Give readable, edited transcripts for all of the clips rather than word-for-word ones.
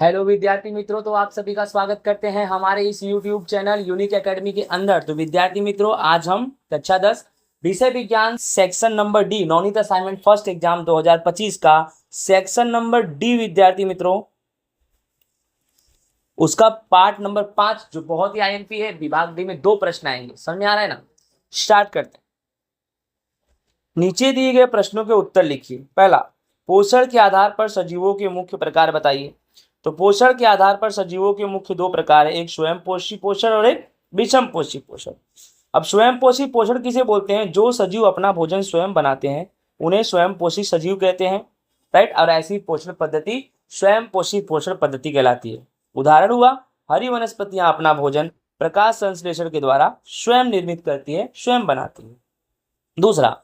Hello विद्यार्थी मित्रों, तो आप सभी का स्वागत करते हैं हमारे इस YouTube चैनल यूनिक एकेडमी के अंदर। तो विद्यार्थी मित्रों, आज हम कक्षा 10 विषय विज्ञान section number D Navneet assignment first exam 2025 का सेक्शन नंबर डी विद्यार्थी मित्रों, उसका पार्ट नंबर 5 जो बहुत ही आईएमपी है। विभाग डी में 2 प्रश्न आएंगे, समझ में आ रहा है ना। स्टार्ट करते हैं। नीचे दिए गए प्रश्नों के उत्तर लिखिए। पहला, पोषण के आधार पर सजीवों के मुख्य प्रकार बताइए। तो पोषण के आधार पर सजीवों के मुख्य 2 प्रकार है, एक स्वयंपोषी पोषण और एक विषमपोषी पोषण। अब स्वयंपोषी पोषण किसे बोलते हैं? जो सजीव अपना भोजन स्वयं बनाते हैं उन्हें स्वयंपोषी सजीव कहते हैं, राइट। और ऐसी पोषण पद्धति स्वयंपोषी पोषण पद्धति कहलाती है। उदाहरण हुआ, हरी वनस्पतियां अपना भोजन प्रकाश संश्लेषण के द्वारा स्वयं निर्मित करती है, स्वयं बनाती है। दूसरा,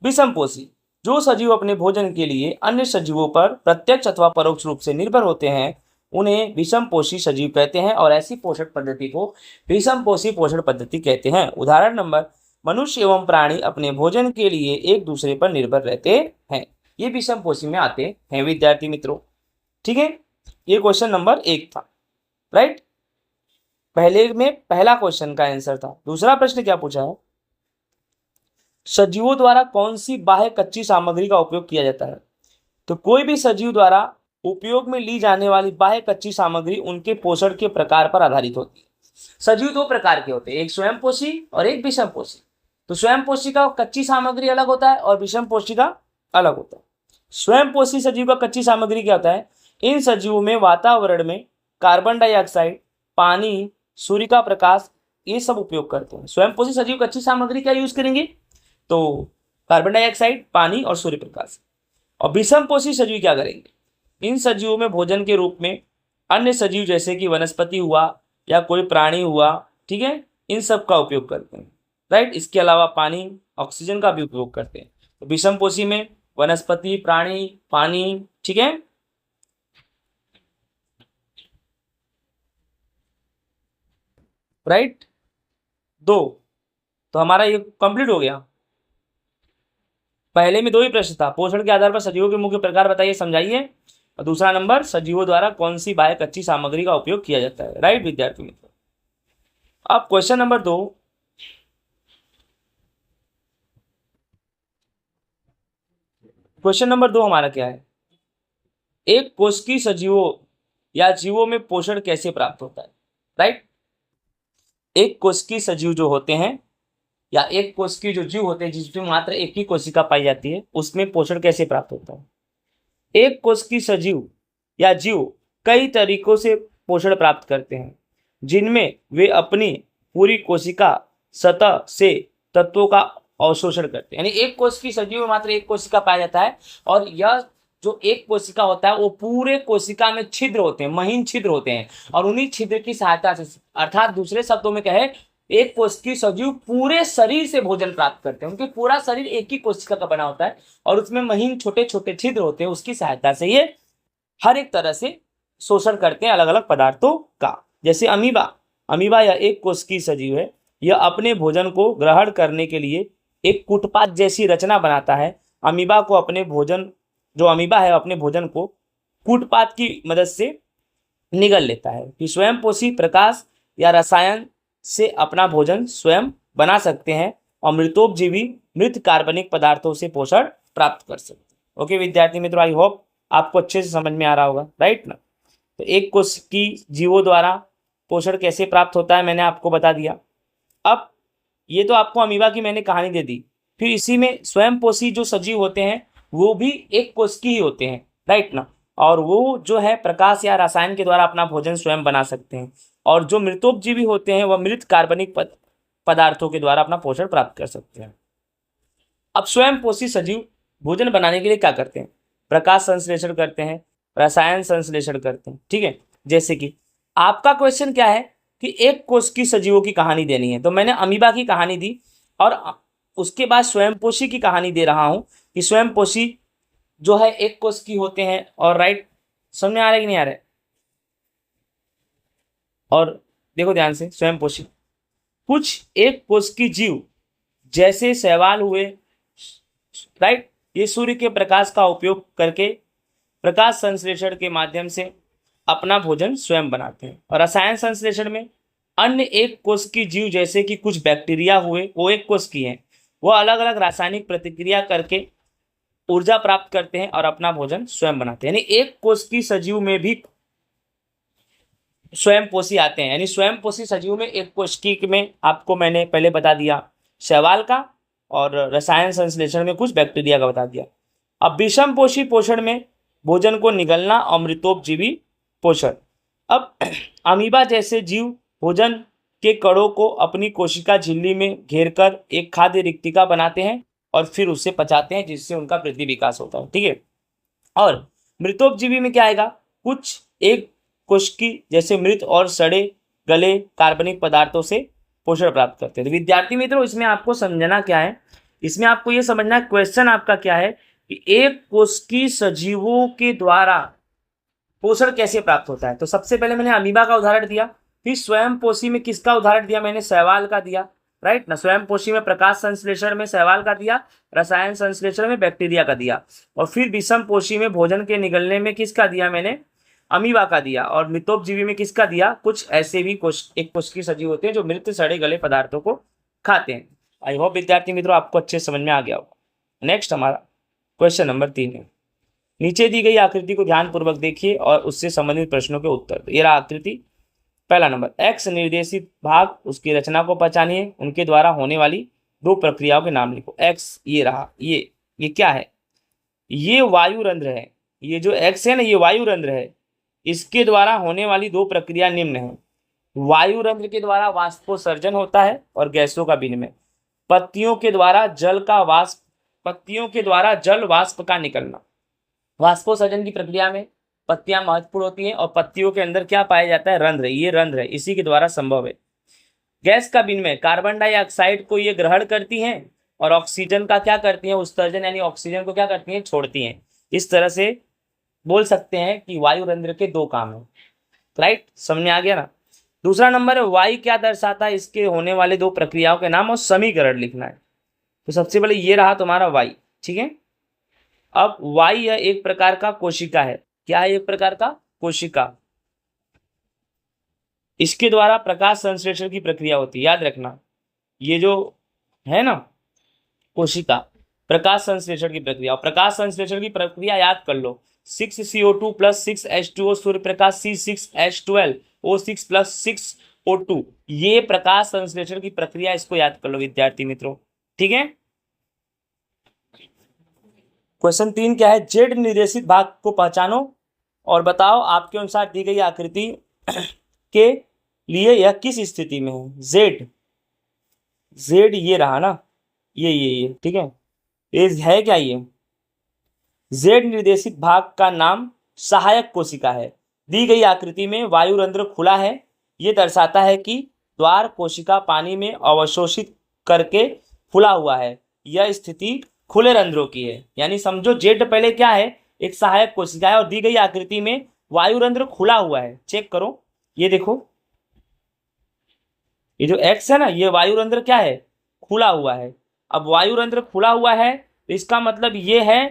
विषमपोषी, जो सजीव अपने भोजन के लिए अन्य सजीवों पर प्रत्यक्ष अथवा परोक्ष रूप से निर्भर होते हैं उन्हें विषमपोषी सजीव कहते हैं, और ऐसी पोषण पद्धति को विषमपोषी पोषण पद्धति कहते हैं। उदाहरण नंबर, मनुष्य एवं प्राणी अपने भोजन के लिए एक दूसरे पर निर्भर रहते हैं, ये विषमपोषी में आते हैं विद्यार्थी मित्रों। ठीक है, ये क्वेश्चन नंबर 1 था, राइट। पहले में पहला क्वेश्चन का आंसर था। दूसरा प्रश्न क्या पूछा है? सजीवों द्वारा कौन सी बाह्य कच्ची सामग्री का उपयोग किया जाता है? तो कोई भी सजीव द्वारा उपयोग में ली जाने वाली बाह्य कच्ची सामग्री उनके पोषण के प्रकार पर आधारित होती है। सजीव 2 प्रकार के होते हैं, एक स्वयंपोषी और एक विषमपोषी। तो स्वयंपोषी का कच्ची सामग्री अलग होता है और विषमपोषी का अलग होता है। स्वयंपोषी सजीव का कच्ची सामग्री क्या होता है? इन सजीवों में वातावरण में कार्बन डाइऑक्साइड, पानी, सूर्य का प्रकाश, ये सब उपयोग करते हैं। स्वयंपोषी सजीव कच्ची सामग्री क्या यूज करेंगे? तो कार्बन डाइऑक्साइड, पानी और सूर्य प्रकाश। और विषमपोषी सजीव क्या करेंगे? इन सजीवों में भोजन के रूप में अन्य सजीव जैसे कि वनस्पति हुआ या कोई प्राणी हुआ, ठीक है, इन सब का उपयोग करते हैं, राइट। इसके अलावा पानी, ऑक्सीजन का भी उपयोग करते हैं। तो विषमपोषी में वनस्पति, प्राणी, पानी, ठीक है। राइट, 2 तो हमारा ये कंप्लीट हो गया। पहले में 2 ही प्रश्न था, पोषण के आधार पर सजीवों के मुख्य प्रकार बताइए, समझाइए। और दूसरा नंबर, सजीवों द्वारा कौन सी बाह्य कच्ची सामग्री का उपयोग किया जाता है, राइट विद्यार्थी मित्रों। अब क्वेश्चन नंबर 2, क्वेश्चन नंबर 2 हमारा क्या है? एक कोशिकीय सजीवों या जीवों में पोषण कैसे प्राप्त होता है, राइट। एक कोशिकीय सजीव जो होते हैं या एक कोशिकीय जो जीव होते हैं जिसमें मात्र एक ही कोशिका पाई जाती है, उसमें पोषण कैसे प्राप्त होता है? एक कोशिकीय सजीव या जीव कई तरीकों से पोषण प्राप्त करते हैं, जिनमें वे अपनी पूरी कोशिका सतह से तत्वों का अवशोषण करते हैं। यानी एक कोशिकीय सजीव में मात्र एक कोशिका पाया जाता है, और यह जो एक कोशिका होता है वो पूरे कोशिका में छिद्र होते हैं, महीन छिद्र होते हैं, और उन्हीं छिद्र की सहायता से, अर्थात दूसरे शब्दों में कहे, एक कोशिकीय सजीव पूरे शरीर से भोजन प्राप्त करते हैं। उनके पूरा शरीर एक ही कोशिका का बना होता है और उसमें महीन छोटे छोटे छिद्र होते हैं, उसकी सहायता से ये हर एक तरह से शोषण करते हैं अलग अलग पदार्थों का। जैसे अमीबा या एक कोशिकीय सजीव है, यह अपने भोजन को ग्रहण करने के लिए एक कूटपाथ जैसी रचना बनाता है। अमीबा है अपने भोजन को कूटपाथ की मदद से निगल लेता है। कि स्वयंपोषी प्रकाश या रसायन से अपना भोजन स्वयं बना सकते हैं, और मृतोपजीवी मृत कार्बनिक पदार्थों से पोषण प्राप्त कर सकते हैं। ओके विद्यार्थी मित्रों, आई होप आपको अच्छे से समझ में आ रहा होगा, राइट ना। तो एक कोशिकीय जीवों द्वारा पोषण कैसे प्राप्त होता है मैंने आपको बता दिया। अब ये तो आपको अमीबा की मैंने कहानी दे दी, फिर इसी में स्वयंपोषी जो सजीव होते हैं वो भी एक कोशिकीय ही होते हैं, राइट ना। और वो जो है प्रकाश या रसायन के द्वारा अपना भोजन स्वयं बना सकते हैं, और जो मृतोपजीवी होते हैं वह मृत कार्बनिक पदार्थों के द्वारा अपना पोषण प्राप्त कर सकते हैं। अब स्वयंपोषी सजीव भोजन बनाने के लिए क्या करते हैं? प्रकाश संश्लेषण करते हैं, रसायन संश्लेषण करते हैं, ठीक है। जैसे कि आपका क्वेश्चन क्या है कि एक कोशिकीय सजीवों की कहानी देनी है, तो मैंने अमीबा की कहानी दी, और उसके बाद स्वयंपोषी की कहानी दे रहा हूं कि स्वयंपोषी जो है एक कोशिकीय होते हैं, और राइट, समझ में आ रहा है कि नहीं आ रहा है? और देखो ध्यान से, स्वयंपोषी कुछ एक कोशिकीय जीव जैसे शैवाल हुए, राइट, ये सूर्य के प्रकाश का उपयोग करके प्रकाश संश्लेषण के माध्यम से अपना भोजन स्वयं बनाते हैं। और रसायन संश्लेषण में अन्य एक कोश की जीव जैसे कि कुछ बैक्टीरिया हुए, वो एक कोश की हैं, वो अलग अलग रासायनिक प्रतिक्रिया करके ऊर्जा प्राप्त करते हैं और अपना भोजन स्वयं बनाते हैं। यानी एक कोश की सजीव में भी स्वयंपोषी आते हैं। यानी स्वयंपोषी सजीव में एक कोशिकी में आपको मैंने पहले बता दिया शैवाल का, और रसायन संश्लेषण में कुछ बैक्टीरिया का बता दिया। अब विषमपोषी पोषण में भोजन को निगलना और मृतोपजीवी पोषण। अब अमीबा जैसे जीव भोजन के कणों को अपनी कोशिका झिल्ली में घेरकर एक खाद्य रिक्तिका बनाते हैं और फिर उसे पचाते हैं, जिससे उनका वृद्धि विकास होता है। ठीक है। और मृतोपजीवी में क्या आएगा, कुछ एक कोशिकी जैसे मृत और सड़े गले कार्बनिक पदार्थों से पोषण प्राप्त करते हैं। तो विद्यार्थी मित्रों, इसमें आपको समझना क्या है, इसमें आपको ये समझना है, क्वेश्चन आपका क्या है कि एक कोशिकी सजीवों के द्वारा पोषण कैसे प्राप्त होता है। तो सबसे पहले मैंने अमीबा का उदाहरण दिया, फिर स्वयंपोषी में किसका उदाहरण दिया मैंने, शैवाल का दिया, राइट ना। स्वयंपोषी में प्रकाश संश्लेषण में शैवाल का दिया, रसायन संश्लेषण में बैक्टीरिया का दिया, और फिर विषमपोषी में भोजन के निगलने में किसका दिया मैंने, अमीबा का दिया, और मृतोपजीवी में किसका दिया, कुछ ऐसे भी एक कोशिकीय सजीव होते हैं जो मृत सड़े गले पदार्थों को खाते हैं। आई होप विद्यार्थी मित्रों आपको अच्छे समझ में आ गया होगा। नेक्स्ट हमारा क्वेश्चन नंबर 3 है। नीचे दी गई आकृति को ध्यानपूर्वक देखिए और उससे संबंधित प्रश्नों के उत्तर। तो ये रहा आकृति। पहला नंबर, एक्स निर्देशित भाग, उसकी रचना को पहचानिए, उनके द्वारा होने वाली दो प्रक्रियाओं के नाम लिखो। एक्स ये रहा, ये क्या है, ये वायु रंध्र है। ये जो एक्स है ना, ये वायु रंध्र है। इसके द्वारा होने वाली दो प्रक्रिया निम्न है। वायु रंध्र के द्वारा वाष्पोत्सर्जन होता है और गैसों का विनिमय। पत्तियों के द्वारा जल वाष्प का निकलना। वाष्पोत्सर्जन की प्रक्रिया में पत्तियां महत्वपूर्ण होती हैं और पत्तियों के अंदर क्या पाया जाता है, रंध्र। ये रंध्र है, इसी के द्वारा संभव है। गैस का विनिमय, कार्बन डाइऑक्साइड को ये ग्रहण करती हैं और ऑक्सीजन का क्या करती हैं, उत्सर्जन, यानी ऑक्सीजन को क्या करती हैं, छोड़ती हैं। इस तरह से बोल सकते हैं कि वायु रंध्र के दो काम हैं। राइट, समझ में आ गया ना। दूसरा नंबर है, वायु क्या दर्शाता है, इसके होने वाले दो प्रक्रियाओं के नाम और समीकरण लिखना है। तो सबसे पहले ये रहा तुम्हारा वायु। ठीक है। अब वायु यह एक प्रकार का कोशिका है। क्या है, एक प्रकार का कोशिका। इसके द्वारा प्रकाश संश्लेषण की प्रक्रिया होती है। याद रखना, ये जो है ना कोशिका, प्रकाश संश्लेषण की प्रक्रिया। और प्रकाश संश्लेषण की प्रक्रिया याद कर लो, 6CO2 + 6H2O Surya Prakash, C6H12 O6 + 6O2, ये प्रकाश संश्लेषण की प्रक्रिया, इसको याद कर लो विद्यार्थी मित्रों। ठीक है। क्वेश्चन 3 क्या है, जेड निर्देशित भाग को पहचानो और बताओ आपके अनुसार दी गई आकृति के लिए यह किस स्थिति में है। जेड ये रहा ना, ये ठीक है। ये है क्या, ये जेड निर्देशित भाग का नाम सहायक कोशिका है। दी गई आकृति में वायु रंध्र खुला है। ये दर्शाता है कि द्वार कोशिका पानी में अवशोषित करके खुला हुआ है। यह स्थिति खुले रंध्रों की है। यानी समझो जेड पहले क्या है, एक सहायक कोशिका है और दी गई आकृति में वायु रंध्र खुला हुआ है। चेक करो, ये देखो, ये जो एक्स है ना, ये वायु रंध्र क्या है, खुला हुआ है। अब वायु रंध्र खुला हुआ है तो इसका मतलब ये है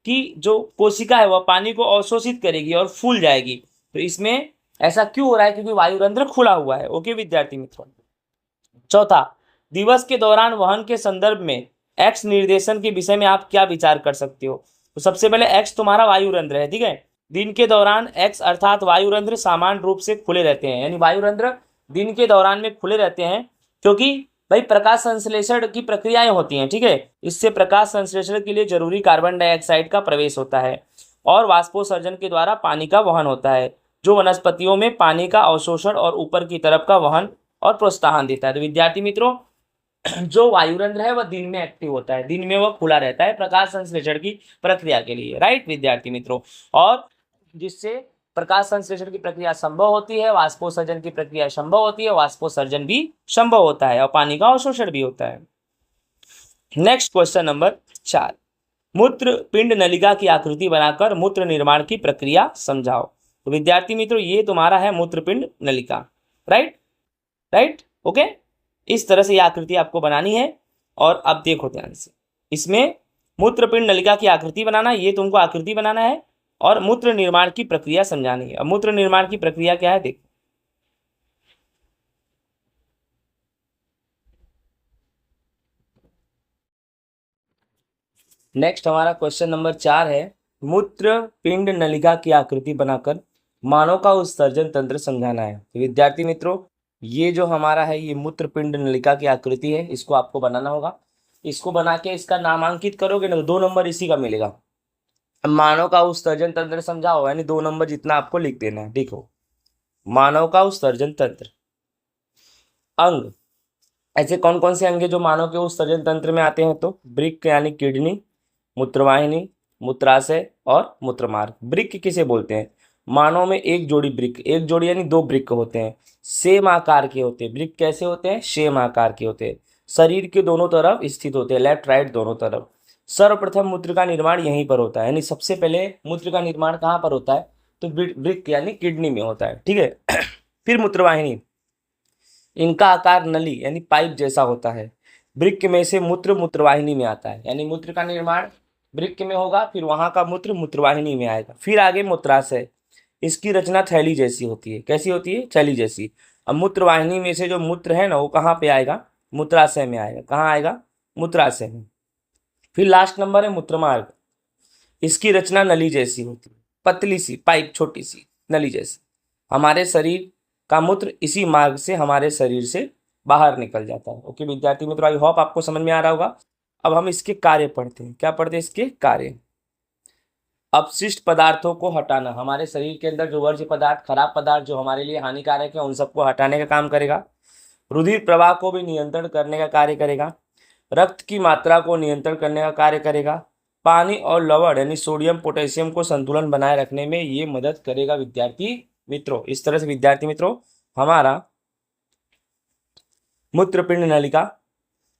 कि जो कोशिका है वह पानी को अवशोषित करेगी और फूल जाएगी। तो इसमें ऐसा क्यों हो रहा है, क्योंकि वायु रंध्र खुला हुआ है। ओके विद्यार्थी मित्रों। चौथा, दिवस के दौरान वहन के संदर्भ में एक्स निर्देशन के विषय में आप क्या विचार कर सकते हो। तो सबसे पहले एक्स तुम्हारा वायु रंध्र है। ठीक है। दिन के दौरान एक्स अर्थात वायु रंध्र सामान्य रूप से खुले रहते हैं। यानी वायु रंध्र दिन के दौरान में खुले रहते हैं क्योंकि भाई प्रकाश संश्लेषण की प्रक्रियाएं होती हैं। ठीक है। इससे प्रकाश संश्लेषण के लिए जरूरी कार्बन डाइऑक्साइड का प्रवेश होता है और वाष्पोत्सर्जन के द्वारा पानी का वहन होता है, जो वनस्पतियों में पानी का अवशोषण और ऊपर की तरफ का वहन और प्रोत्साहन देता है। तो विद्यार्थी मित्रों, जो वायु रंध्र है वह दिन में एक्टिव होता है, दिन में वह खुला रहता है प्रकाश संश्लेषण की प्रक्रिया के लिए। राइट विद्यार्थी मित्रों। और जिससे प्रकाश संश्लेषण की प्रक्रिया संभव होती है, वाष्पोत्सर्जन की प्रक्रिया संभव होती है, वाष्पोत्सर्जन भी संभव होता है और पानी का अवशोषण भी होता है। नेक्स्ट क्वेश्चन नंबर 4, मूत्र पिंड नलिका की आकृति बनाकर मूत्र निर्माण की प्रक्रिया समझाओ। तो विद्यार्थी मित्रों, ये तुम्हारा है मूत्रपिंड नलिका। Right okay. इस तरह से ये आकृति आपको बनानी है। और अब देखो ध्यान से, इसमें मूत्रपिंड नलिका की आकृति बनाना, ये तुमको आकृति बनाना है और मूत्र निर्माण की प्रक्रिया समझानी है। अब मूत्र निर्माण की प्रक्रिया क्या है देख। नेक्स्ट हमारा क्वेश्चन नंबर 4 है, मूत्र पिंड नलिका की आकृति बनाकर मानव का उत्सर्जन तंत्र समझाना है। तो विद्यार्थी मित्रों, ये जो हमारा है ये मूत्र पिंड नलिका की आकृति है, इसको आपको बनाना होगा। इसको बना के इसका नामांकित करोगे ना तो 2 नंबर इसी का मिलेगा। मानव का उत्सर्जन तंत्र समझाओ, यानी 2 नंबर जितना आपको लिख देना है। देखो, मानव का उत्सर्जन तंत्र, अंग, ऐसे कौन कौन से अंग है जो मानव के उत्सर्जन तंत्र में आते हैं? तो वृक्क यानी किडनी, मूत्रवाहिनी, मूत्राशय और मूत्रमार्ग। वृक्क किसे बोलते हैं? मानव में एक जोड़ी वृक्क, एक जोड़ी यानी 2 वृक्क होते हैं, सेम आकार के होते हैं। वृक्क कैसे होते हैं? सेम आकार के होते हैं, शरीर के दोनों तरफ स्थित होते हैं, लेफ्ट राइट दोनों तरफ। सर्वप्रथम मूत्र का निर्माण यहीं पर होता है, यानी सबसे पहले मूत्र का निर्माण कहाँ पर होता है? तो वृक्क यानी किडनी में होता है, ठीक है। फिर मूत्रवाहिनी, इनका आकार नली यानी पाइप जैसा होता है। वृक्क में से मूत्र मूत्रवाहिनी में आता है, यानी मूत्र का निर्माण वृक्क में होगा, फिर वहां का मूत्र मूत्रवाहिनी में आएगा। फिर आगे मूत्राशय, इसकी रचना थैली जैसी होती है। कैसी होती है? थैली जैसी। अब मूत्रवाहिनी में से जो मूत्र है ना वो कहाँ पे आएगा? मूत्राशय में आएगा। कहाँ आएगा? मूत्राशय में। फिर लास्ट नंबर है मूत्रमार्ग, इसकी रचना नली जैसी होती है, पतली सी पाइप, छोटी सी नली जैसी। हमारे शरीर का मूत्र इसी मार्ग से हमारे शरीर से बाहर निकल जाता है। ओके विद्यार्थी मित्रों, आई होप आपको समझ में आ रहा होगा। अब हम इसके कार्य पढ़ते हैं। क्या पढ़ते हैं? इसके कार्य। अपशिष्ट पदार्थों को हटाना, हमारे शरीर के अंदर जो वर्ज्य पदार्थ, खराब पदार्थ जो हमारे लिए हानिकारक है, उन सबको हटाने का काम करेगा। रुधिर प्रवाह को भी नियंत्रण करने का कार्य करेगा। रक्त की मात्रा को नियंत्रण करने का कार्य करेगा। पानी और लवण यानी सोडियम पोटेशियम को संतुलन बनाए रखने में ये मदद करेगा विद्यार्थी मित्रों। इस तरह से विद्यार्थी मित्रों हमारा मूत्रपिंड नलिका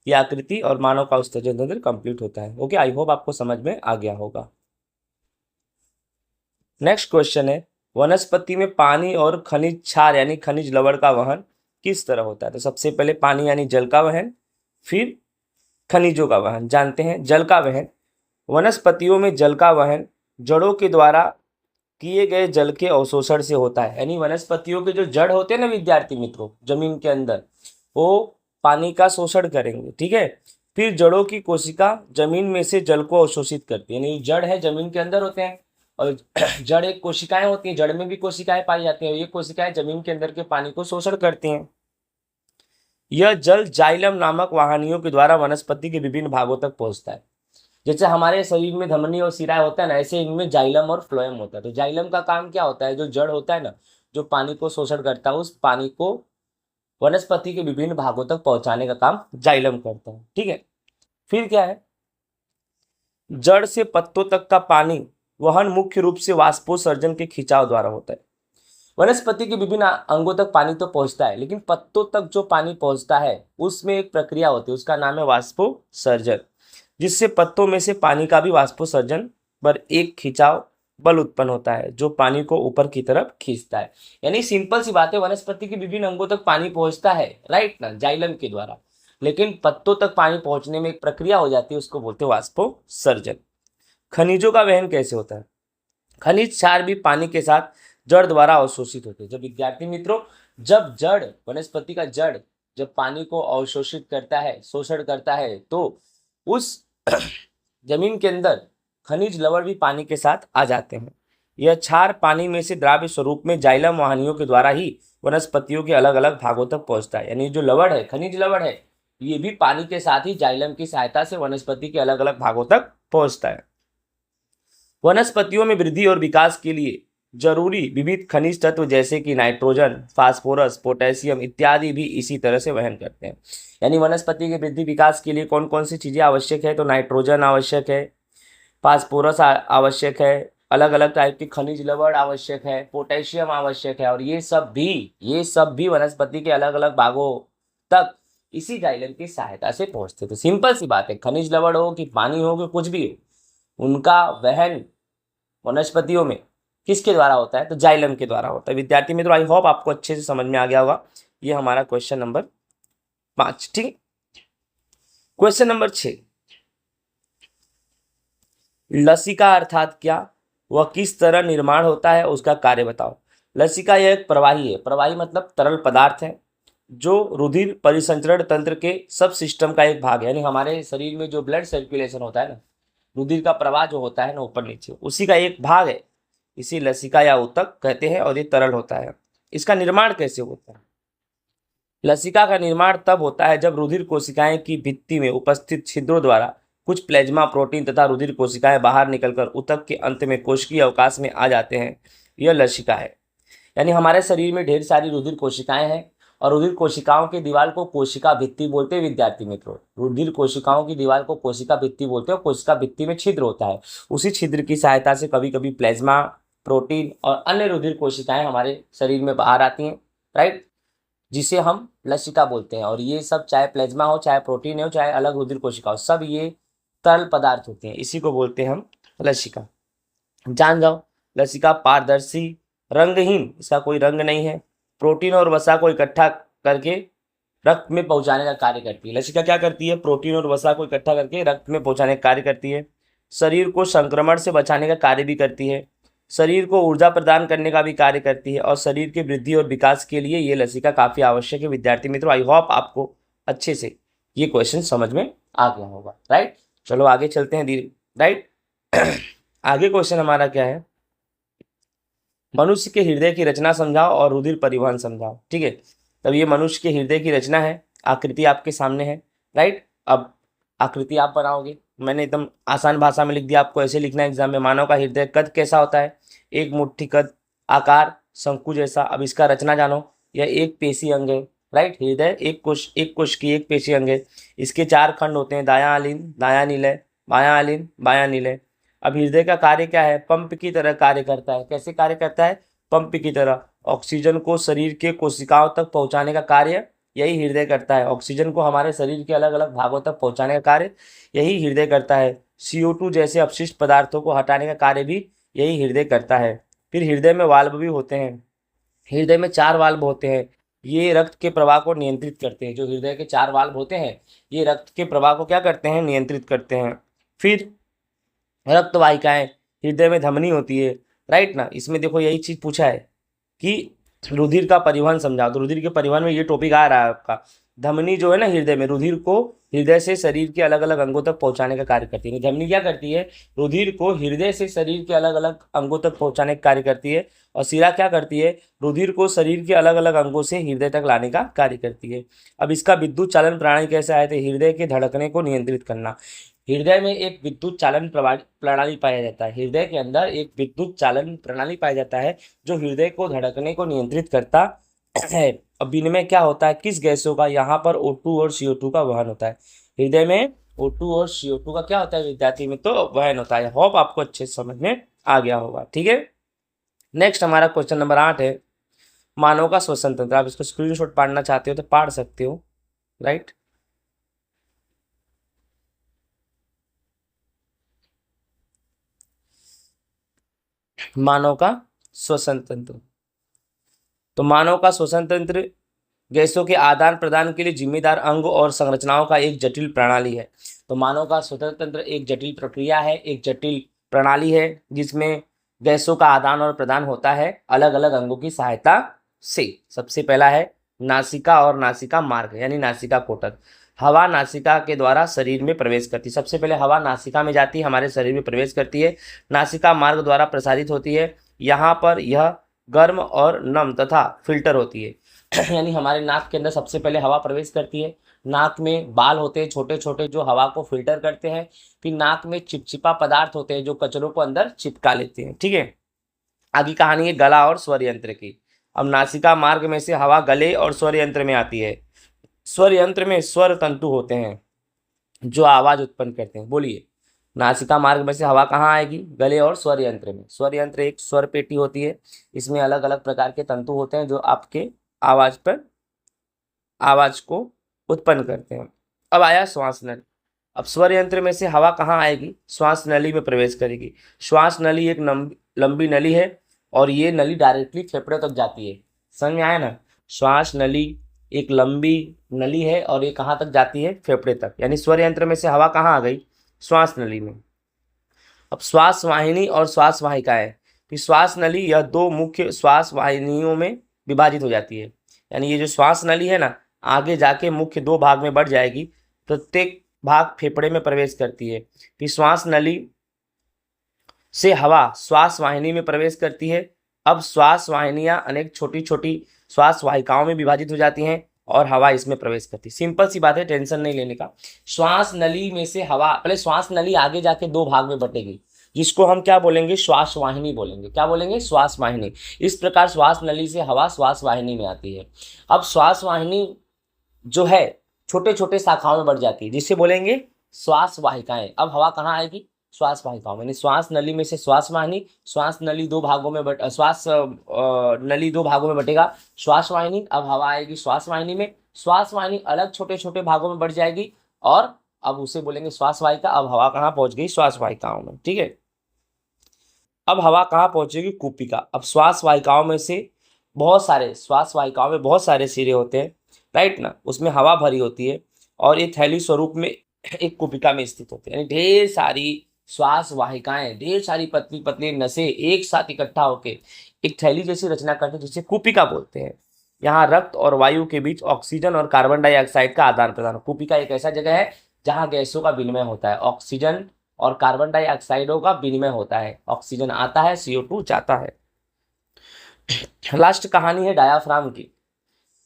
की आकृति और मानव का उत्सर्जन तंत्र कंप्लीट होता है। ओके, आई होप आपको समझ में आ गया होगा। नेक्स्ट क्वेश्चन है, वनस्पति में पानी और खनिज क्षार यानी खनिज लवण का वहन किस तरह होता है? तो सबसे पहले पानी यानी जल का वहन, फिर खनिजों का वहन। जानते हैं जल का वहन, वनस्पतियों में जल का वहन जड़ों के द्वारा किए गए जल के अवशोषण से होता है। यानी वनस्पतियों के जो जड़ होते हैं ना विद्यार्थी मित्रों जमीन के अंदर, वो पानी का शोषण करेंगे, ठीक है। फिर जड़ों की कोशिका जमीन में से जल को अवशोषित करती है, यानी जड़ है जमीन के अंदर होते हैं, और जड़ एक कोशिकाएं होती हैं, जड़ में भी कोशिकाएं पाई जाती हैं, और ये कोशिकाएं जमीन के अंदर के पानी को शोषण करती हैं। यह जल जाइलम नामक वाहिनियों के द्वारा वनस्पति के विभिन्न भागों तक पहुंचता है। जैसे हमारे शरीर में धमनी और सिरा होता है ना, ऐसे इनमें जाइलम और फ्लोएम होता है। तो जाइलम का काम क्या होता है? जो जड़ होता है ना, जो पानी को शोषण करता है, उस पानी को वनस्पति के विभिन्न भागों तक पहुंचाने का काम जाइलम करता है, ठीक है। फिर क्या है? जड़ से पत्तों तक का पानी वहन मुख्य रूप से वाष्पोत्सर्जन के खिंचाव द्वारा होता है। वनस्पति के विभिन्न अंगों तक पानी तो पहुंचता है, लेकिन पत्तों तक जो पानी पहुंचता है उसमें एक प्रक्रिया होती है, उसका नाम है वाष्पोत्सर्जन, जिससे पत्तों में से पानी का भी वाष्पोत्सर्जन पर एक खिंचाव बल उत्पन्न होता है जो पानी को ऊपर की तरफ खींचता है। यानी सिंपल सी बात है, वनस्पति के विभिन्न अंगों तक पानी पहुंचता है, राइट ना, जाइलम के द्वारा, लेकिन पत्तों तक पानी पहुंचने में एक प्रक्रिया हो जाती है, उसको बोलते हैं वाष्पोत्सर्जन। खनिजों का वहन कैसे होता है? खनिज क्षार भी पानी के साथ जड़ द्वारा अवशोषित होते हैं। जब विद्यार्थी मित्रों, जब जड़, वनस्पति का जड़ जब पानी को अवशोषित करता है, शोषण करता है, तो उस जमीन के अंदर खनिज लवण भी पानी के साथ आ जाते हैं। यह क्षार पानी में से द्राव्य स्वरूप में जाइलम वाहिनियों के द्वारा ही वनस्पतियों के अलग अलग भागों तक पहुंचता है। यानी जो लवण है, खनिज लवण है, ये भी पानी के साथ ही जाइलम की सहायता से वनस्पति के अलग अलग भागों तक पहुंचता है। वनस्पतियों में वृद्धि और विकास के लिए जरूरी विविध खनिज तत्व जैसे कि नाइट्रोजन, फास्फोरस, पोटेशियम इत्यादि भी इसी तरह से वहन करते हैं। यानी वनस्पति के वृद्धि विकास के लिए कौन कौन सी चीजें आवश्यक है? तो नाइट्रोजन आवश्यक है, फास्फोरस आवश्यक है, अलग अलग टाइप के खनिज लवण आवश्यक है, पोटेशियम आवश्यक है, और ये सब भी वनस्पति के अलग अलग भागों तक इसी जाइलम की सहायता से पहुंचते। तो सिंपल सी बात है, खनिज लवण हो कि पानी हो कि कुछ भी हो, उनका वहन वनस्पतियों में किसके द्वारा होता है? तो जाइलम के द्वारा होता है। विद्यार्थी मित्रों, आई होप आपको अच्छे से समझ में आ गया होगा। ये हमारा क्वेश्चन नंबर 5, ठीक। क्वेश्चन नंबर 6, लसिका अर्थात क्या? वह किस तरह निर्माण होता है, उसका कार्य बताओ। लसिका यह एक प्रवाही है। प्रवाही मतलब तरल पदार्थ है जो रुधिर परिसंचरण तंत्र के सब सिस्टम का एक भाग है। यानी हमारे शरीर में जो ब्लड सर्कुलेशन होता है ना, रुधिर का प्रवाह जो होता है ना ऊपर नीचे, उसी का एक भाग है। इसी लसिका या ऊतक कहते हैं और ये तरल होता है। इसका निर्माण कैसे होता है? लसिका का निर्माण तब होता है जब रुधिर कोशिकाएं की भित्ति में उपस्थित छिद्रों द्वारा कुछ प्लेज्मा प्रोटीन तथा रुधिर कोशिकाएं बाहर निकलकर ऊतक के अंत में कोशिकीय अवकाश में आ जाते हैं। यह लसिका है। यानी हमारे शरीर में ढेर सारी रुधिर कोशिकाएं हैं और रुधिर कोशिकाओं की दीवार को कोशिका भित्ति बोलते हैं। विद्यार्थी मित्रों, रुधिर कोशिकाओं की दीवार को कोशिका भित्ति बोलते हैं। कोशिका भित्ति में छिद्र होता है, उसी छिद्र की सहायता से कभी कभी प्लेज्मा प्रोटीन और अन्य रुधिर कोशिकाएं हमारे शरीर में बाहर आती हैं, राइट, जिसे हम लसिका बोलते हैं। और ये सब चाहे प्लेज्मा हो, चाहे प्रोटीन हो, चाहे अलग रुधिर कोशिका हो, सब ये तरल पदार्थ होते हैं। इसी को बोलते हैं हम लसिका। जान जाओ, लसिका पारदर्शी, रंगहीन, इसका कोई रंग नहीं है, प्रोटीन और वसा को इकट्ठा करके रक्त में पहुंचाने का कार्य करती है। लसिका क्या करती है? प्रोटीन और वसा को इकट्ठा करके रक्त में पहुंचाने का कार्य करती है। शरीर को संक्रमण से बचाने का कार्य भी करती है। शरीर को ऊर्जा प्रदान करने का भी कार्य करती है। और शरीर की वृद्धि और विकास के लिए ये लसिका काफ़ी आवश्यक है। विद्यार्थी मित्रों, आई होप आपको अच्छे से ये क्वेश्चन समझ में आ गया होगा, राइट। चलो आगे चलते हैं धीरे, राइट। आगे क्वेश्चन हमारा क्या है? मनुष्य के हृदय की रचना समझाओ और रुधिर परिवहन समझाओ। ठीक है, तब ये मनुष्य के हृदय की रचना है। आकृति आपके सामने है, राइट। अब आकृति आप बनाओगे, मैंने एकदम आसान भाषा में लिख दिया, आपको ऐसे लिखना है एग्जाम में। मानव का हृदय कद कैसा होता है? एक मुट्ठी कद, आकार शंकु जैसा। अब इसका रचना जानो, यह एक पेशी अंग है, राइट। हृदय एक कोश की एक पेशी अंग है। इसके 4 खंड होते हैं, दायां आलिन, दायां निलय, बायां आलिन, बायां निलय। अब हृदय का कार्य क्या है? पंप की तरह कार्य करता है। कैसे कार्य करता है? पंप की तरह। ऑक्सीजन को शरीर के कोशिकाओं तक पहुंचाने का कार्य यही हृदय करता है। ऑक्सीजन को हमारे शरीर के अलग अलग भागों तक पहुंचाने का कार्य यही हृदय करता है। CO2 जैसे अपशिष्ट पदार्थों को हटाने का कार्य भी यही हृदय करता है। फिर हृदय में वाल्व भी होते हैं। हृदय में 4 वाल्व होते हैं, ये रक्त के प्रवाह को नियंत्रित करते हैं। जो हृदय के 4 वाल्व होते हैं, ये रक्त के प्रवाह को क्या करते हैं? नियंत्रित करते हैं। फिर रक्त वाहिकाएं, हृदय में धमनी होती है, राइट ना। इसमें देखो यही चीज पूछा है कि रुधिर का परिवहन समझाओ। तो रुधिर के परिवहन में ये टॉपिक आ रहा है आपका। धमनी जो है ना हृदय में, रुधिर को हृदय से शरीर के अलग अलग अंगों तक पहुंचाने का कार्य करती है। धमनी क्या करती है? रुधिर को हृदय से शरीर के अलग अलग अंगों तक पहुंचाने का कार्य करती है। और शिरा क्या करती है? रुधिर को शरीर के अलग अलग अंगों से हृदय तक लाने का कार्य करती है। अब इसका विद्युत चालन प्रणाली कैसे आए थे? हृदय के धड़कने को नियंत्रित करना। हृदय में एक विद्युत चालन प्रणाली पाया जाता है। हृदय के अंदर एक विद्युत चालन प्रणाली पाया जाता है जो हृदय को धड़कने को नियंत्रित करता है। अब विनिमय क्या होता है? किस गैसों का? यहाँ पर O2 और CO2 का वहन होता है। हृदय में O2 और CO2 का क्या होता है विद्यार्थी में? तो वहन होता है। होप आपको अच्छे से समझ में आ गया होगा, ठीक है। नेक्स्ट हमारा क्वेश्चन नंबर 8 है, मानव का श्वसन तंत्र। आप इसको स्क्रीनशॉट पाड़ना चाहते हो तो पाड़ सकते हो, राइट। मानव का श्वसन तंत्र। तो मानव का श्वसन तंत्र गैसों के आदान प्रदान के लिए जिम्मेदार अंग और संरचनाओं का एक जटिल प्रणाली है। तो मानव का श्वसन तंत्र एक जटिल प्रक्रिया है, एक जटिल प्रणाली है जिसमें गैसों का आदान और प्रदान होता है अलग अलग अंगों की सहायता से। सबसे पहला है नासिका और नासिका मार्ग, यानी नासिका कोटक। हवा नासिका के द्वारा शरीर में प्रवेश करती है। सबसे पहले हवा नासिका में जाती है, हमारे शरीर में प्रवेश करती है, नासिका मार्ग द्वारा प्रसारित होती है। यहाँ पर यह गर्म और नम तथा फिल्टर होती है। यानी हमारे नाक के अंदर सबसे पहले हवा प्रवेश करती है। नाक में बाल होते हैं छोटे छोटे जो हवा को फिल्टर करते हैं। फिर नाक में चिपचिपा पदार्थ होते हैं जो कचरों को अंदर चिपका लेते हैं, ठीक है। आगे कहानी है गला और स्वर यंत्र की। अब नासिका मार्ग में से हवा गले और स्वर यंत्र में आती है। स्वर यंत्र में स्वर तंतु होते हैं जो आवाज उत्पन्न करते हैं। बोलिए, नासिका मार्ग में से हवा कहाँ आएगी? गले और स्वर यंत्र में। स्वर यंत्र एक स्वर पेटी होती है, इसमें अलग अलग प्रकार के तंतु होते हैं जो आपके आवाज को उत्पन्न करते हैं। अब आया श्वास नली। अब स्वर यंत्र में से हवा कहाँ आएगी? श्वास नली में प्रवेश करेगी। श्वास नली एक लंबी नली है और ये नली डायरेक्टली फेफड़े तक जाती है। समझ में आया ना? श्वास नली एक लंबी नली है और ये कहाँ तक जाती है? फेफड़े तक। यानी स्वर यंत्र में से हवा कहाँ आ गई? श्वास नली में। अब श्वास वाहिनी और श्वास वाहिकाएं, फिर श्वास नली यह दो मुख्य श्वास वाहिनियों में विभाजित हो जाती है। यानी ये जो श्वास नली है ना, आगे जाके मुख्य दो भाग में बढ़ जाएगी, प्रत्येक भाग फेफड़े में प्रवेश करती है। फिर श्वास नली से हवा श्वास वाहिनी में प्रवेश करती है। अब श्वास वाहिनियां अनेक छोटी छोटी श्वास वाहिकाओं में विभाजित हो जाती हैं और हवा इसमें प्रवेश करती है। सिंपल सी बात है, टेंशन नहीं लेने का। श्वास नली में से हवा, पहले श्वास नली आगे जाके दो भाग में बटेगी, जिसको हम क्या बोलेंगे, श्वास वाहिनी बोलेंगे। क्या बोलेंगे, श्वास वाहिनी। इस प्रकार श्वास नली से हवा श्वास वाहिनी में आती है। अब श्वास वाहिनी जो है छोटे छोटे शाखाओं में बढ़ जाती है, जिससे बोलेंगे श्वास वाहिकाएं। अब हवा कहाँ आएगी, श्वास वाहिकाओं में। श्वास नली में से श्वास वाहिनी, श्वास नली दो भागों में श्वास नली दो भागों में बटेगा, श्वास वाहिनी। अब हवा आएगी श्वास वाहिनी में, श्वास वाहिनी अलग छोटे छोटे भागों में बढ़ जाएगी और अब उसे बोलेंगे श्वास वाहिका। अब हवा कहाँ पहुंच गई, श्वास वाहिकाओं में। ठीक है, अब हवा कहाँ पहुंचेगी, कुपिका। अब श्वास वाहिकाओं में से बहुत सारे, श्वास वाहिकाओं में बहुत सारे सिरे होते हैं, राइट ना, उसमें हवा भरी होती है और ये थैली स्वरूप में एक कुपिका में स्थित होते हैं। यानी ढेर सारी श्वास वाहिकाएं, ढेर सारी पतली पतली नसें एक साथ इकट्ठा होकर एक थैली जैसी रचना करते हैं, जिसे कुपिका बोलते हैं। यहाँ रक्त और वायु के बीच ऑक्सीजन और कार्बन डाइऑक्साइड का आदान प्रदान। कुपिका एक ऐसा जगह है जहाँ गैसों का विनिमय होता है, ऑक्सीजन और कार्बन डाइऑक्साइडों का विनिमय होता है। ऑक्सीजन आता है, CO2 जाता है। लास्ट कहानी है डायाफ्राम की।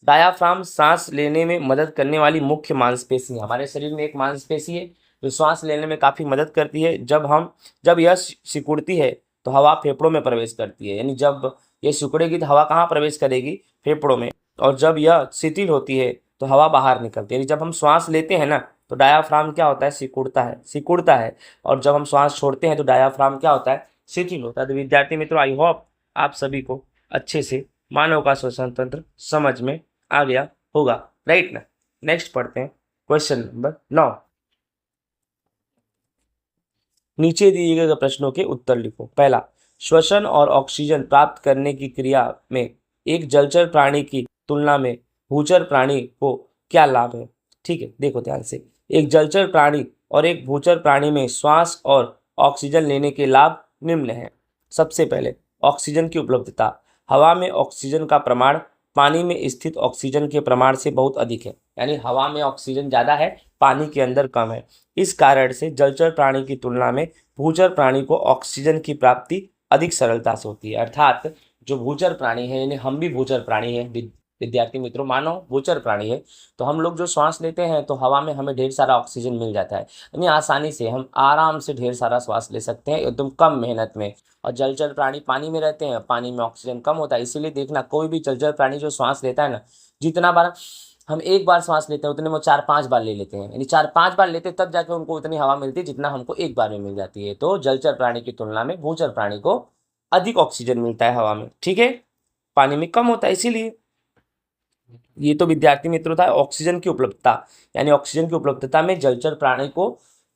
डायाफ्राम सांस लेने में मदद करने वाली मुख्य मांसपेशी है। हमारे शरीर में एक मांसपेशी है जो श्वास लेने में काफ़ी मदद करती है। जब यह सिकुड़ती है तो हवा फेफड़ों में प्रवेश करती है। यानी जब ये सिकुड़ेगी तो हवा कहाँ प्रवेश करेगी, फेफड़ों में। और जब यह शिथिल होती है तो हवा बाहर निकलती है। यानी जब हम श्वास लेते हैं ना तो डायाफ्राम क्या होता है, सिकुड़ता है। और जब हम श्वास छोड़ते हैं तो डायाफ्राम क्या होता है, शिथिल होता है। तो विद्यार्थी मित्रों, आई होप आप सभी को अच्छे से मानव का श्वसन तंत्र समझ में आ गया होगा, राइट ना। नेक्स्ट पढ़ते हैं क्वेश्चन नंबर 9। नीचे दिए गए प्रश्नों के उत्तर लिखो। पहला, श्वसन और ऑक्सीजन प्राप्त करने की क्रिया में एक जलचर प्राणी की तुलना में भूचर प्राणी को क्या लाभ है। ठीक है, देखो ध्यान से। एक जलचर प्राणी और एक भूचर प्राणी में श्वास और ऑक्सीजन लेने के लाभ निम्न हैं। सबसे पहले ऑक्सीजन की उपलब्धता। हवा में ऑक्सीजन का प्रमाण पानी में स्थित ऑक्सीजन के प्रमाण से बहुत अधिक है। यानी हवा में ऑक्सीजन ज़्यादा है, पानी के अंदर कम है। इस कारण से जलचर प्राणी की तुलना में भूचर प्राणी को ऑक्सीजन की प्राप्ति अधिक सरलता से होती है। अर्थात जो भूचर प्राणी है, यानी हम भी भूचर प्राणी हैं विद्यार्थी मित्रों, मानव भूचर प्राणी है, तो हम लोग जो श्वास लेते हैं तो हवा में हमें ढेर सारा ऑक्सीजन मिल जाता है। यानी आसानी से हम आराम से ढेर सारा श्वास ले सकते हैं एकदम कम मेहनत में। और जलचर प्राणी पानी में रहते हैं, पानी में ऑक्सीजन कम होता है। इसीलिए देखना, कोई भी जलचर प्राणी जो श्वास लेता है ना, जितना बार हम एक बार श्वास लेते हैं उतने वो 4-5 बार ले लेते हैं। यानी 4-5 बार लेते हैं तब जाके उनको उतनी हवा मिलती है जितना हमको एक बार में मिल जाती है। तो जलचर प्राणी की तुलना में भूचर प्राणी को अधिक ऑक्सीजन मिलता है हवा में। ठीक है, पानी में कम होता है इसीलिए। ये तो विद्यार्थी मित्रों था ऑक्सीजन की उपलब्धता। यानी ऑक्सीजन की उपलब्धता में जलचर प्राणी को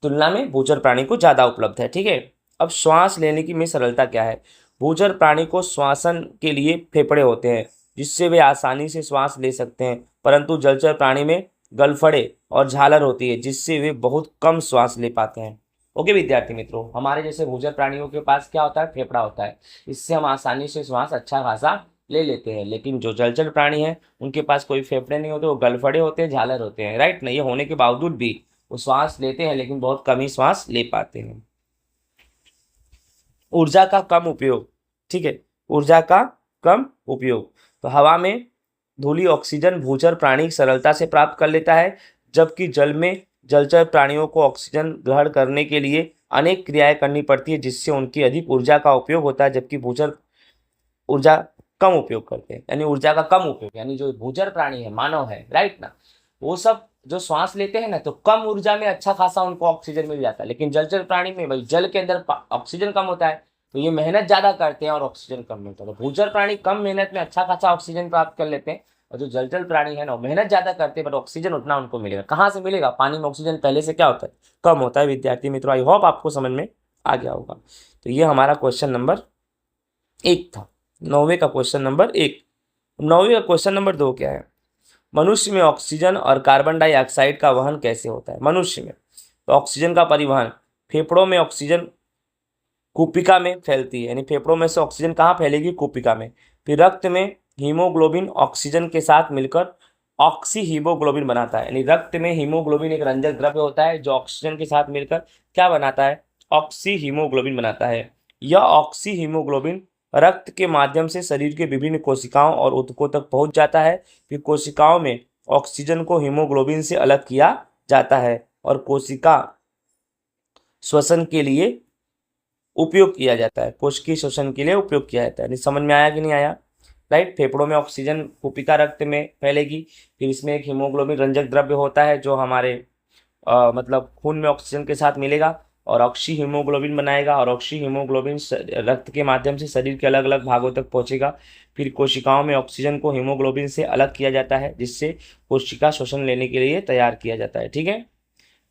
तुलना में भूचर प्राणी को ज़्यादा उपलब्ध है। ठीक है, अब श्वास लेने की में सरलता क्या है। भूचर प्राणी को श्वासन के लिए फेफड़े होते हैं जिससे वे आसानी से श्वास ले सकते हैं, परंतु जलचर प्राणी में गलफड़े और झालर होती है जिससे वे बहुत कम श्वास ले पाते हैं। ओके विद्यार्थी मित्रों, हमारे जैसे भूचर प्राणियों के पास क्या होता है, फेफड़ा होता है। इससे हम आसानी से श्वास अच्छा खासा ले लेते हैं। लेकिन जो जलचर प्राणी हैं उनके पास कोई फेफड़े नहीं होते, वो गलफड़े होते हैं, झालर होते हैं, राइट ना। ये होने के बावजूद भी वो श्वास लेते हैं लेकिन बहुत कम ही श्वास ले पाते हैं। ऊर्जा का कम उपयोग। ठीक है, ऊर्जा का कम उपयोग। तो हवा में धूली ऑक्सीजन भूचर प्राणी सरलता से प्राप्त कर लेता है, जबकि जल में जलचर प्राणियों को ऑक्सीजन ग्रहण करने के लिए अनेक क्रियाएं करनी पड़ती है जिससे उनकी अधिक ऊर्जा का उपयोग होता है, जबकि भूचर ऊर्जा कम उपयोग करते हैं। यानी ऊर्जा का कम उपयोग, यानी जो भूचर प्राणी है, मानव है, राइट ना, वो सब जो श्वास लेते हैं ना तो कम ऊर्जा में अच्छा खासा उनको ऑक्सीजन मिल जाता है। लेकिन जलचर प्राणी में भाई जल के अंदर ऑक्सीजन कम होता है तो ये मेहनत ज़्यादा करते हैं और ऑक्सीजन कम मिलता है। तो भूचर प्राणी कम मेहनत में अच्छा खासा ऑक्सीजन प्राप्त कर लेते हैं और जो जलचर प्राणी है ना मेहनत ज़्यादा करते हैं पर ऑक्सीजन उतना उनको मिलेगा। कहाँ से मिलेगा, पानी में ऑक्सीजन पहले से क्या होता है, कम होता है। विद्यार्थी मित्रों, आई होप आपको समझ में आ गया होगा। तो ये हमारा क्वेश्चन नंबर 1 था, 9वें का क्वेश्चन नंबर 1। 9वें का क्वेश्चन नंबर 2 क्या है, मनुष्य में ऑक्सीजन और कार्बन डाइऑक्साइड का वहन कैसे होता है। मनुष्य में तो ऑक्सीजन का परिवहन फेफड़ों में ऑक्सीजन कुपिका में फैलती है, यानी फेफड़ों में से ऑक्सीजन कहाँ फैलेगी? कुपिका में। फिर रक्त में हीमोग्लोबिन ऑक्सीजन के साथ मिलकर ऑक्सी हीमोग्लोबिन बनाता है, यानी रक्त में हीमोग्लोबिन एक रंजक द्रव्य होता है जो ऑक्सीजन के साथ मिलकर क्या बनाता है? ऑक्सी हीमोग्लोबिन बनाता है। यह ऑक्सी हीमोग्लोबिन रक्त के माध्यम से शरीर के विभिन्न कोशिकाओं और ऊतकों तक पहुंच जाता है। फिर कोशिकाओं में ऑक्सीजन को हीमोग्लोबिन से अलग किया जाता है और कोशिका श्वसन के लिए उपयोग किया जाता है, कोशिकीय श्वसन के लिए उपयोग किया जाता है। समझ में आया कि नहीं आया? राइट। फेफड़ों में ऑक्सीजन कुपिका रक्त में फैलेगी, फिर इसमें एक हीमोग्लोबिन रंजक द्रव्य होता है जो हमारे मतलब खून में ऑक्सीजन के साथ मिलेगा और ऑक्सी हीमोग्लोबिन बनाएगा, और ऑक्सी हीमोग्लोबिन रक्त के माध्यम से शरीर के अलग अलग भागों तक पहुंचेगा। फिर कोशिकाओं में ऑक्सीजन को हीमोग्लोबिन से अलग किया जाता है जिससे कोशिका श्वसन लेने के लिए तैयार किया जाता है। ठीक है।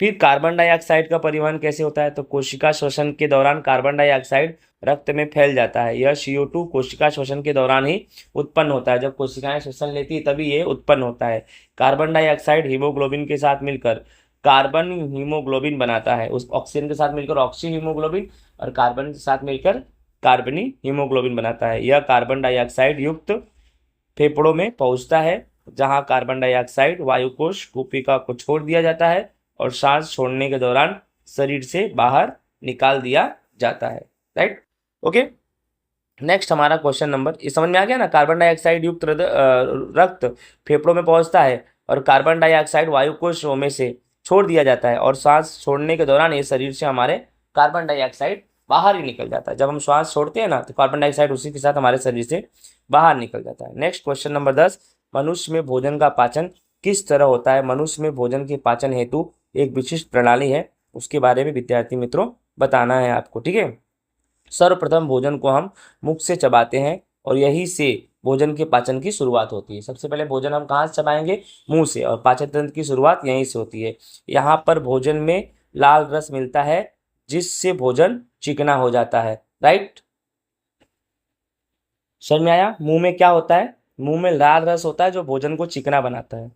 फिर कार्बन डाइऑक्साइड का परिवहन कैसे होता है? तो कोशिका श्वसन के दौरान कार्बन डाइऑक्साइड रक्त में फैल जाता है। यह CO2 कोशिका श्वसन के दौरान ही उत्पन्न होता है। जब कोशिकाएं श्वसन लेती है तभी ये उत्पन्न होता है। कार्बन डाइऑक्साइड हीमोग्लोबिन के साथ मिलकर कार्बन हीमोग्लोबिन बनाता है, उस ऑक्सीजन के साथ मिलकर ऑक्सी हीमोग्लोबिन और कार्बन के साथ मिलकर कार्बनी हीमोग्लोबिन बनाता है। यह कार्बन डाइऑक्साइड युक्त फेफड़ों में पहुंचता है जहां कार्बन डाइऑक्साइड वायुकोश कुपिका को छोड़ दिया जाता है और सांस छोड़ने के दौरान शरीर से बाहर निकाल दिया जाता है। राइट। ओके। नेक्स्ट हमारा क्वेश्चन नंबर, ये समझ में आ गया ना? कार्बन डाइऑक्साइड युक्त रक्त फेफड़ों में पहुंचता है और कार्बन डाइऑक्साइड वायुकोशों में से छोड़ दिया जाता है और सांस छोड़ने के दौरान ये शरीर से हमारे कार्बन डाइऑक्साइड बाहर ही निकल जाता है। जब हम श्वास छोड़ते हैं ना तो कार्बन डाइऑक्साइड उसी के साथ हमारे शरीर से बाहर निकल जाता है। नेक्स्ट क्वेश्चन नंबर 10, मनुष्य में भोजन का पाचन किस तरह होता है? मनुष्य में भोजन के पाचन हेतु एक विशिष्ट प्रणाली है, उसके बारे में विद्यार्थी मित्रों बताना है आपको। ठीक है। सर्वप्रथम भोजन को हम मुख से चबाते हैं और यही से भोजन के पाचन की शुरुआत होती है। सबसे पहले भोजन हम कहाँ से चबाएंगे? मुंह से, और पाचन तंत्र की शुरुआत यहीं से होती है। यहाँ पर भोजन में लाल रस मिलता है जिससे भोजन चिकना हो जाता है। राइट। समझ में आया? मुंह में क्या होता है? मुंह में लाल रस होता है जो भोजन को चिकना बनाता है।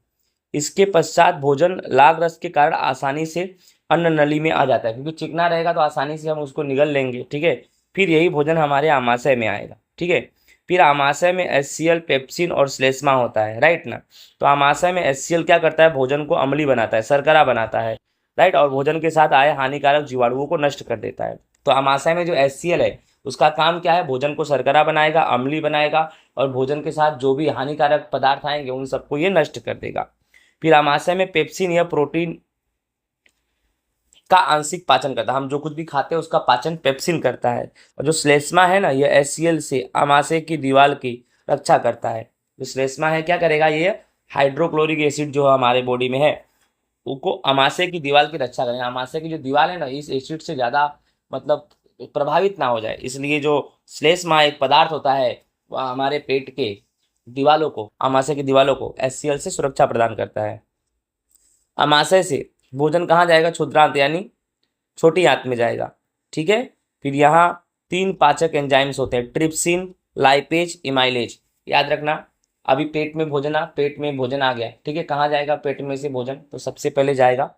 इसके पश्चात भोजन लाल रस के कारण आसानी से अन्न नली में आ जाता है, क्योंकि चिकना रहेगा तो आसानी से हम उसको निगल लेंगे। ठीक है। फिर यही भोजन हमारे आमाशय में आएगा। ठीक है। फिर आमाशय में HCl, पेप्सिन और श्लेष्मा होता है। राइट ना? तो आमाशय में HCl क्या करता है? भोजन को अम्लीय बनाता है, शर्करा बनाता है। राइट। और भोजन के साथ आए हानिकारक जीवाणुओं को नष्ट कर देता है। तो आमाशय में जो HCl है उसका काम क्या है? भोजन को शर्करा बनाएगा, अम्लीय बनाएगा, और भोजन के साथ जो भी हानिकारक पदार्थ आएंगे उन सबको ये नष्ट कर देगा। फिर आमाशय में पेप्सिन या प्रोटीन का आंशिक पाचन करता है। हम जो कुछ भी खाते हैं उसका पाचन पेप्सिन करता है। और जो श्लेष्मा है ना, ये HCl से आमाशय की दीवार की रक्षा करता है। जो श्लेष्मा है क्या करेगा? ये हाइड्रोक्लोरिक एसिड जो हमारे बॉडी में है उसको आमाशय की दीवार की रक्षा करेगा। आमाशय की जो दीवार है ना, इस एसिड से ज़्यादा मतलब प्रभावित ना हो जाए, इसलिए जो श्लेष्मा एक पदार्थ होता है वह हमारे पेट के दीवालों को, आमाशय की दीवालों को HCl से सुरक्षा प्रदान करता है। आमाशय से भोजन कहाँ जाएगा? क्षुद्रांत यानी छोटी आंत में जाएगा। ठीक है। फिर यहाँ 3 पाचक एंजाइम्स होते हैं, ट्रिप्सिन, लाइपेज, इमाइलेज। याद रखना, अभी पेट में भोजन आ गया। ठीक है। कहाँ जाएगा पेट में से भोजन? तो सबसे पहले जाएगा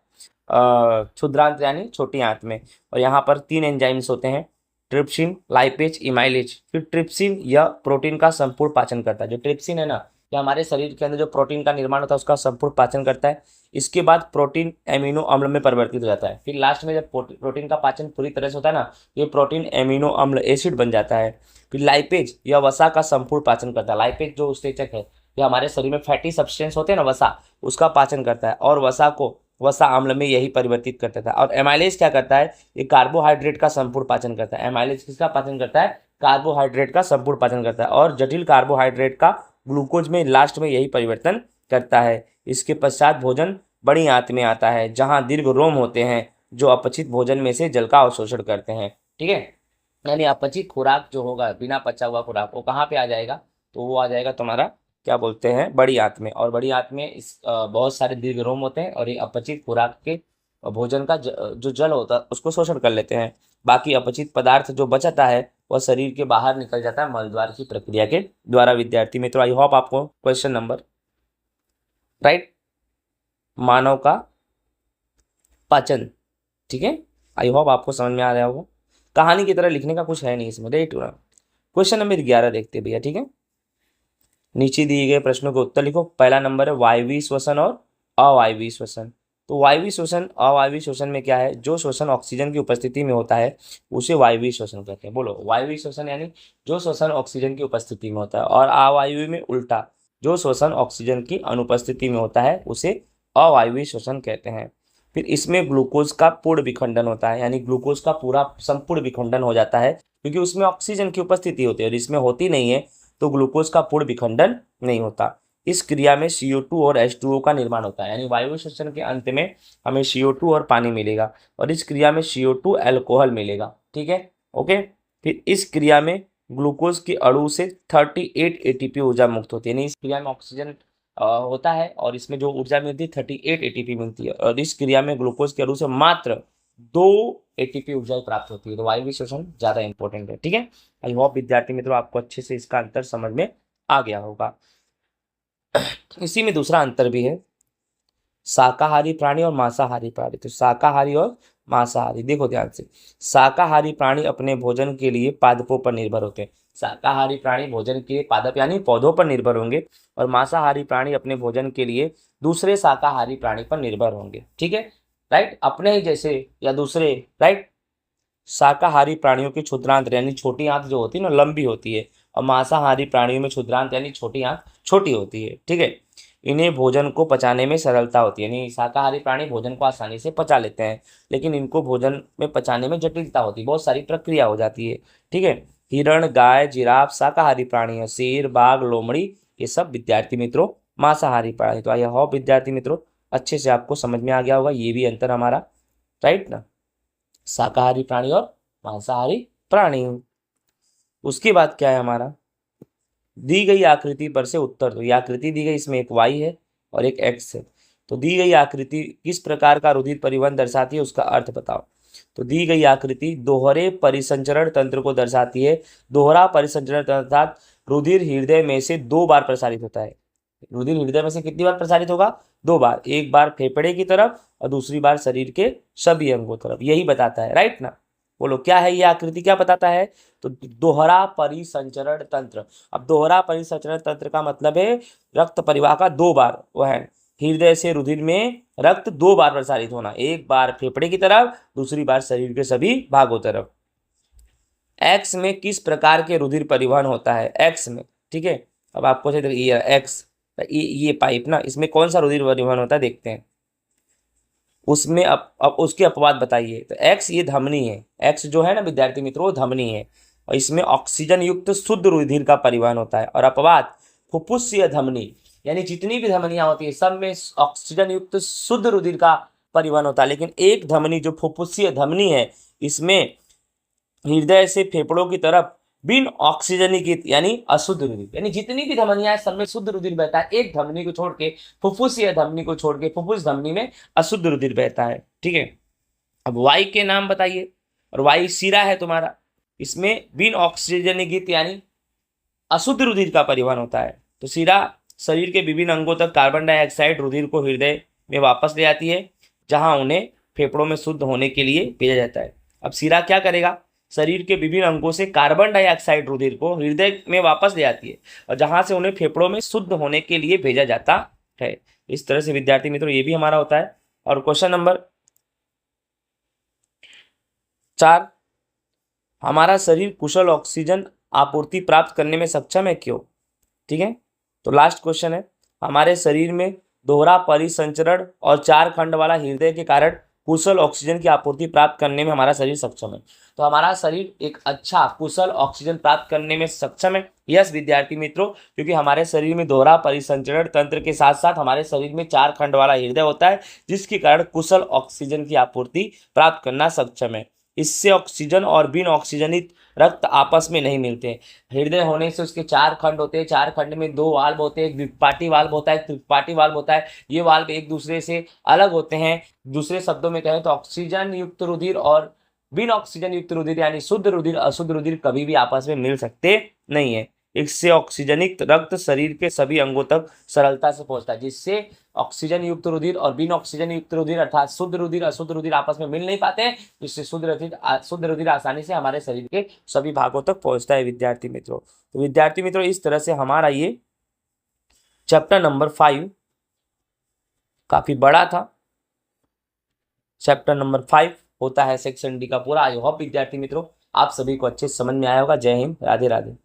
क्षुद्रांत यानी छोटी आंत में, और यहाँ पर 3 एंजाइम्स होते हैं, ट्रिप्सिन, लाइपेज, इमाइलेज। फिर ट्रिप्सिन यह प्रोटीन का संपूर्ण पाचन करता है। जो ट्रिप्सिन है ना, यह हमारे शरीर के अंदर जो प्रोटीन का निर्माण होता है उसका संपूर्ण पाचन करता है। इसके बाद प्रोटीन एमिनो अम्ल में परिवर्तित हो जाता है। फिर लास्ट में जब प्रोटीन का पाचन पूरी तरह से होता है ना, ये प्रोटीन एमिनो अम्ल एसिड बन जाता है। फिर लाइपेज यह वसा का संपूर्ण पाचन करता है। लाइपेज जो उत्सेचक है, यह हमारे शरीर में फैटी सब्सटेंस होते हैं ना, वसा, उसका पाचन करता है और वसा को वसा अम्ल में यही परिवर्तित करता था। और एमाइलेज क्या करता है? ये कार्बोहाइड्रेट का संपूर्ण पाचन करता है। एमाइलेज किसका पाचन करता है? कार्बोहाइड्रेट का संपूर्ण पाचन करता है, और जटिल कार्बोहाइड्रेट का ग्लूकोज में लास्ट में यही परिवर्तन करता है। इसके पश्चात भोजन बड़ी आंत में आता है जहां दीर्घ रोम होते हैं जो अपचित भोजन में से जल का अवशोषण करते हैं। ठीक है। यानी अपचित खुराक जो होगा, बिना पचा हुआ खुराक, वो कहाँ पे आ जाएगा? तो वो आ जाएगा तुम्हारा क्या बोलते हैं, बड़ी आंत में। और बड़ी आंत में बहुत सारे दीर्घ रोम होते हैं और ये अपचित खुराक के भोजन का जो जल होता है उसको शोषण कर लेते हैं। बाकी अपचित पदार्थ जो बचता है वह शरीर के बाहर निकल जाता है मलद्वार की प्रक्रिया के द्वारा। विद्यार्थी मित्रों, आई होप आपको क्वेश्चन नंबर राइट, मानव का पाचन, ठीक है, आई होप आपको समझ में आ रहा होगा। कहानी की तरह लिखने का कुछ है नहीं इसमें, राइट। क्वेश्चन नंबर 11 देखते हैं भैया, ठीक है। नीचे दिए गए प्रश्नों के उत्तर लिखो। पहला नंबर है वायवीय श्वसन और अवायवीय श्वसन। तो वायवीय श्वसन अवायवीय श्वसन में क्या है, जो श्वसन ऑक्सीजन की उपस्थिति में होता है उसे वायवीय श्वसन कहते हैं। बोलो, वायवीय श्वसन यानी जो श्वसन ऑक्सीजन की उपस्थिति में होता है, और अवायवीय में उल्टा, जो श्वसन ऑक्सीजन की अनुपस्थिति में होता है उसे अवायवीय श्वसन कहते हैं। फिर इसमें ग्लूकोज का पूर्ण विखंडन होता है, यानी ग्लूकोज का पूरा संपूर्ण विखंडन हो जाता है, क्योंकि उसमें ऑक्सीजन की उपस्थिति होती है और इसमें होती नहीं है, तो ग्लूकोज का पूर्ण विखंडन नहीं होता। इस क्रिया में CO2 और H2O का निर्माण होता है, यानी वायु श्वसन के अंत में हमें CO2 और पानी मिलेगा, और इस क्रिया में CO2 अल्कोहल मिलेगा, ठीक है, ओके। फिर इस क्रिया में ग्लूकोज के अणु से 38 ATP ऊर्जा मुक्त होती है, यानी इस क्रिया में ऑक्सीजन होता है और इसमें जो ऊर्जा मिलती है 38 ATP मिलती है, और इस क्रिया में ग्लूकोज के अणु से मात्र 2 ATP ऊर्जा प्राप्त होती है। तो वायवीय श्वसन ज्यादा इंपॉर्टेंट है, ठीक है। आई होप विद्यार्थी मित्रों आपको अच्छे से इसका अंतर समझ में आ गया होगा। इसी में दूसरा अंतर भी है, शाकाहारी प्राणी और मांसाहारी प्राणी। तो शाकाहारी और मांसाहारी, देखो ध्यान से, शाकाहारी प्राणी अपने भोजन के लिए पादपों पर निर्भर होते हैं। शाकाहारी प्राणी भोजन के लिए पादप यानी पौधों पर निर्भर होंगे, और मांसाहारी प्राणी अपने भोजन के लिए दूसरे शाकाहारी प्राणी पर निर्भर होंगे, ठीक है, राइट। अपने ही जैसे या दूसरे, राइट। शाकाहारी प्राणियों की क्षुद्रांत यानी छोटी आंत जो होती है ना, लंबी होती है, और मांसाहारी प्राणियों में क्षुद्रांत यानी छोटी आंत छोटी होती है, ठीक है। इन्हें भोजन को पचाने में सरलता होती है, यानी शाकाहारी प्राणी भोजन को आसानी से पचा लेते हैं, लेकिन इनको भोजन में पचाने में जटिलता होती है, बहुत सारी प्रक्रिया हो जाती है, ठीक है। हिरण, गाय, जिराफ शाकाहारी प्राणी है, शेर, बाघ, लोमड़ी, ये सब विद्यार्थी मित्रों मांसाहारी प्राणी। तो आई होप विद्यार्थी मित्रों अच्छे से आपको समझ में आ गया होगा, ये भी अंतर हमारा, राइट ना, शाकाहारी प्राणी और मांसाहारी प्राणी। उसके बाद क्या है हमारा, दी गई आकृति पर से उत्तर दो। ये आकृति दी गई, इसमें एक Y है और एक X है। तो दी गई आकृति किस प्रकार का रुधिर परिवहन दर्शाती है, उसका अर्थ बताओ। तो दी गई आकृति दोहरे परिसंचरण तंत्र को दर्शाती है। दोहरा परिसंचरण तंत्र अर्थात रुधिर हृदय में से 2 बार प्रसारित होता है। रुधिर हृदय में से कितनी बार प्रसारित होगा, 2 बार, एक बार फेफड़े की तरफ और दूसरी बार शरीर के सभी अंगों तरफ, यही बताता है, राइट ना। बोलो क्या है ये आकृति, क्या बताता है, तो दोहरा परिसंचरण तंत्र। अब दोहरा परिसंचरण तंत्र का मतलब है रक्त परिवाह का 2 बार, वह है हृदय से रुधिर में रक्त 2 बार प्रसारित होना, एक बार फेफड़े की तरफ, दूसरी बार शरीर के सभी भागों तरफ। एक्स में किस प्रकार के रुधिर परिवहन होता है, एक्स में, ठीक है। अब आपको ये एक्स, ये पाइप ना, इसमें कौन सा रुधिर परिवहन होता है देखते हैं, उसमें अब उसके अपवाद बताइए। तो एक्स ये धमनी है, एक्स जो है ना विद्यार्थी मित्रों धमनी है, और इसमें ऑक्सीजन युक्त शुद्ध रुधिर का परिवहन होता है। और अपवाद फुफ्फुसीय धमनी, यानी जितनी भी धमनियां होती है सब में ऑक्सीजन युक्त शुद्ध रुधिर का परिवहन होता है, लेकिन एक धमनी जो फुफ्फुसीय धमनी है, इसमें हृदय से फेफड़ों की तरफ बिन ऑक्सीजनीकृत यानी अशुद्ध रुधिर, यानी जितनी भी धमनियां सब में शुद्ध रुधिर बहता है, एक धमनी को छोड़ के, फुफ्फुसीय धमनी को छोड़ के फुफ्फुस धमनी में अशुद्ध रुधिर बहता है, ठीक है। अब वाई के नाम बताइए, और वाई शिरा है तुम्हारा, इसमें बिन ऑक्सीजनीकृत यानी अशुद्ध रुधिर का परिवहन होता है। तो शिरा शरीर के विभिन्न अंगों तक कार्बन डाइऑक्साइड रुधिर को हृदय में वापस ले आती है, जहां उन्हें फेफड़ों में शुद्ध होने के लिए भेजा जाता है। अब शिरा क्या करेगा, शरीर के विभिन्न अंगों से कार्बन डाइऑक्साइड रुधिर को हृदय में वापस ले आती है, और जहां से उन्हें फेफड़ों में शुद्ध होने के लिए भेजा जाता है। इस तरह से विद्यार्थी मित्रों ये भी हमारा होता है। और क्वेश्चन नंबर 4, हमारा शरीर कुशल ऑक्सीजन आपूर्ति प्राप्त करने में सक्षम है क्यों, ठीक है। तो लास्ट क्वेश्चन है, हमारे शरीर में दोहरा परिसंचरण और 4 खंड वाला हृदय के कारण कुशल ऑक्सीजन की आपूर्ति प्राप्त करने में हमारा शरीर सक्षम है। तो हमारा शरीर एक अच्छा कुशल ऑक्सीजन प्राप्त करने में सक्षम है, यस विद्यार्थी मित्रों, क्योंकि हमारे शरीर में दोहरा परिसंचरण तंत्र के साथ साथ हमारे शरीर में 4 खंड वाला हृदय होता है, जिसके कारण कुशल ऑक्सीजन की आपूर्ति प्राप्त करना सक्षम है। इससे ऑक्सीजन और बिन ऑक्सीजनित रक्त आपस में नहीं मिलते। हृदय होने से उसके 4 खंड होते हैं, 4 खंड में 2 वाल्व होते हैं, एक द्विपाटी वाल्व होता है, एक त्रिपाटी वाल्व होता है। ये वाल्व एक दूसरे से अलग होते हैं। दूसरे शब्दों में कहें तो ऑक्सीजन युक्त रुधिर और बिन ऑक्सीजन युक्त रुधिर यानी शुद्ध रुधिर अशुद्ध रुधिर कभी भी आपस में मिल सकते नहीं है। इससे ऑक्सीजनित रक्त शरीर के सभी अंगों तक सरलता से पहुंचता है, जिससे ऑक्सीजन युक्त रुधिर और बिन ऑक्सीजन युक्त रुधिर अर्थात शुद्ध रुधिर अशुद्ध रुधिर आपस में मिल नहीं पाते हैं, जिससे शुद्ध रुधिर आसानी से हमारे शरीर के सभी भागों तक पहुंचता है विद्यार्थी मित्रों। तो विद्यार्थी मित्रों इस तरह से हमारा ये चैप्टर नंबर 5 काफी बड़ा था। चैप्टर नंबर 5 होता है सेक्शन डी का पूरा। आई होप विद्यार्थी मित्रों आप सभी को अच्छे से समझ में आया होगा। जय हिंद, राधे राधे।